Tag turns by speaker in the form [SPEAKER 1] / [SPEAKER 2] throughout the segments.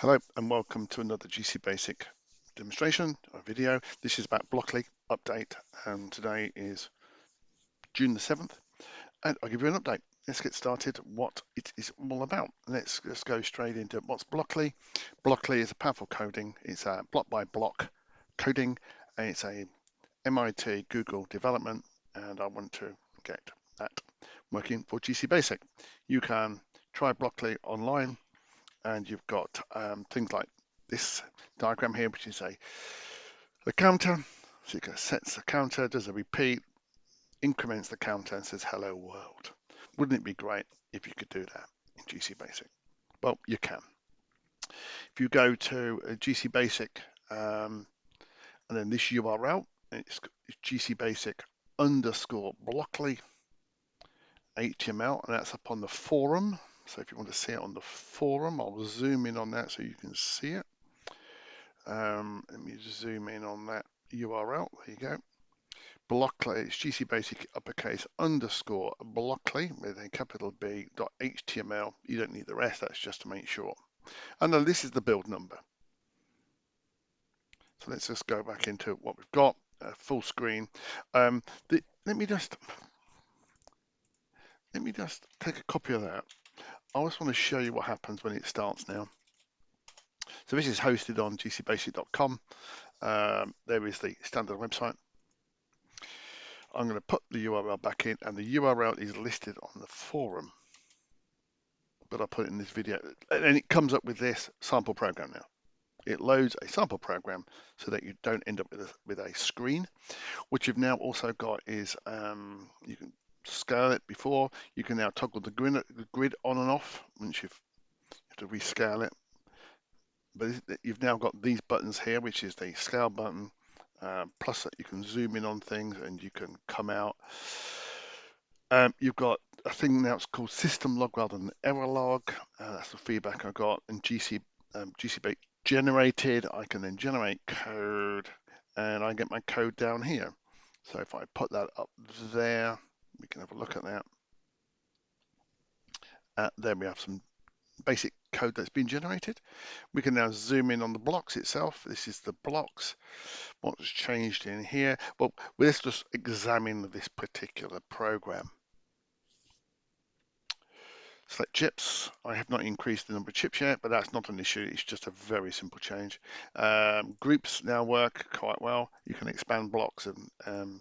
[SPEAKER 1] Hello and welcome to another GCBASIC demonstration or video. This is about Blockly update and today is June the 7th and I'll give you an update. Let's get started what it is all about. Let's go straight into what's Blockly. Blockly is a powerful coding. It's a block by block coding and it's a MIT Google development and I want to get that working for GCBASIC. You can try Blockly online and you've got things like this diagram here, which is a counter. So it sets the counter, does a repeat, increments the counter, and says hello world. Wouldn't it be great if you could do that in GCBASIC? Well, you can. If you go to GCBASIC and then this URL, it's GCBASIC underscore Blockly HTML, and that's up on the forum. So if you want to see it on the forum, I'll zoom in on that so you can see it. Let me zoom in on that URL. There you go. Blockly, it's GCBASIC uppercase underscore Blockly with a capital B dot HTML. You don't need the rest, that's just to make sure. And then this is the build number. So let's just go back into what we've got, full screen. Let me just take a copy of that. I just want to show you what happens when it starts now. So this is hosted on gcbasic.com. There is the standard website. I'm going to put the URL back in, and the URL is listed on the forum, but I'll put it in this video, and it comes up with this sample program now. It loads a sample program so that you don't end up with a screen. What you've now also got is you can scale it before. You can now toggle the grid on and off once you have to rescale it. But you've now got these buttons here, which is the scale button, plus that you can zoom in on things and you can come out. You've got a thing now it's called system log rather than error log. That's the feedback I got. And GCB generated, I can then generate code and I get my code down here. So if I put that up there, we can have a look at that. There we have some basic code that's been generated. We can now zoom in on the blocks itself. This is the blocks. What's changed in here? Well, let's just examine this particular program. Select chips. I have not increased the number of chips yet, but that's not an issue. It's just a very simple change. Groups now work quite well. You can expand blocks and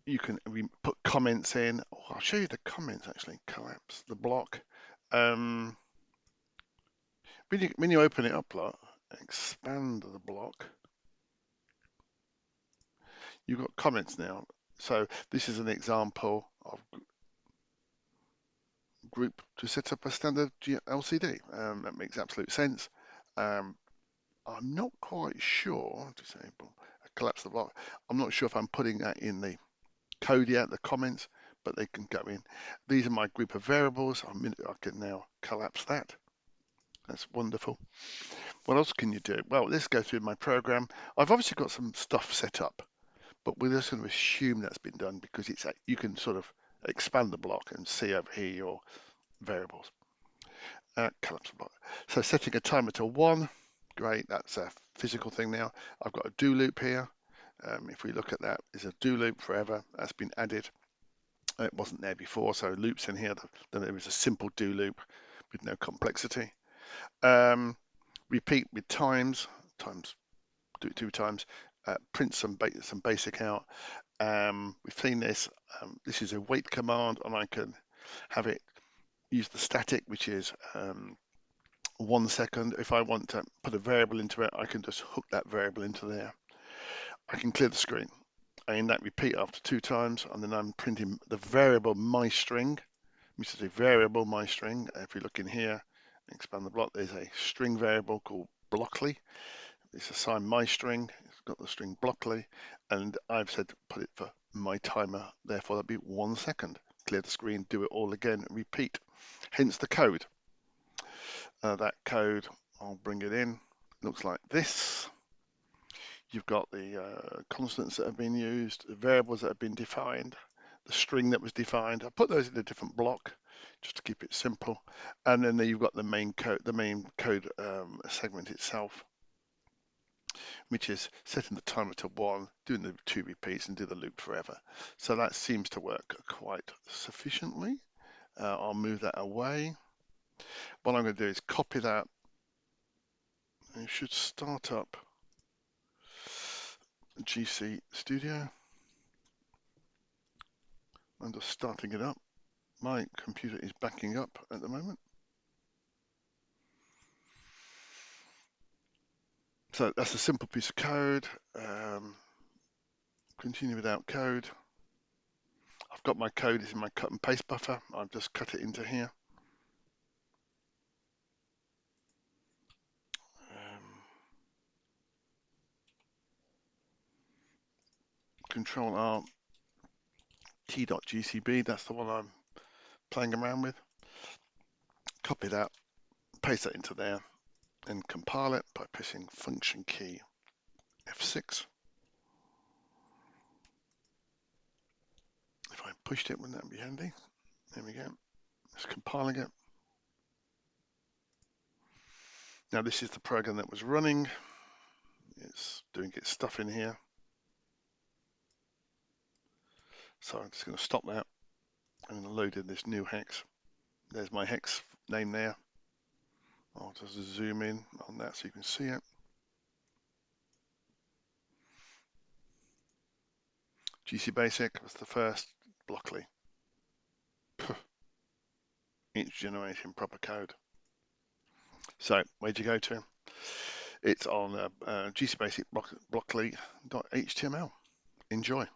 [SPEAKER 1] you can put comments in. Oh, I'll show you the comments actually. Collapse the block. When you open it up, expand the block. You've got comments now. So this is an example of group to set up a standard LCD. That makes absolute sense. I'm not quite sure, disable, collapse the block. I'm not sure if I'm putting that in the code yet, the comments, but they can go in. These are my group of variables. I can now collapse that. That's wonderful. What else can you do? Well, let's go through my program. I've obviously got some stuff set up, but we're just going to assume that's been done because you can sort of expand the block and see over here your variables. Collapse the block. So setting a timer to 1, great, that's a physical thing now. I've got a do loop here. If we look at that, it's a do loop forever. That's been added. It wasn't there before, so loops in here. Then there is a simple do loop with no complexity. Repeat with times, do it 2 times. Print some basic out. We've seen this. This is a wait command, and I can have it use the static, which is 1 second. If I want to put a variable into it, I can just hook that variable into there. I can clear the screen. And that repeat after 2 times, and then I'm printing the variable myString, which is a variable myString. If we look in here, expand the block, there's a string variable called Blockly. It's assigned myString. It's got the string Blockly, and I've said put it for my timer. Therefore, that'd be 1 second. Clear the screen, do it all again, repeat. Hence the code. That code, I'll bring it in. Looks like this. You've got the constants that have been used, the variables that have been defined, the string that was defined. I put those in a different block. just to keep it simple. And then you've got the main code, segment itself, which is setting the timer to 1, doing the 2 repeats, and do the loop forever. So that seems to work quite sufficiently. I'll move that away. What I'm going to do is copy that. You should start up GC Studio. I'm just starting it up. My computer is backing up at the moment. So that's a simple piece of code. Continue without code. I've got my code, it's in my cut and paste buffer. I've just cut it into here. Control R, t.gcb, that's the one I'm playing around with. Copy that, paste that into there, and compile it by pressing function key F6. If I pushed it, wouldn't that be handy? There we go. It's compiling it. Now this is the program that was running. It's doing its stuff in here. So I'm just going to stop that. I'm going to load in this new hex. There's my hex name there. I'll just zoom in on that so you can see it. GCBASIC was the first Blockly. It's generating proper code. So where'd you go to? It's on GCBASIC blockly.html. Enjoy.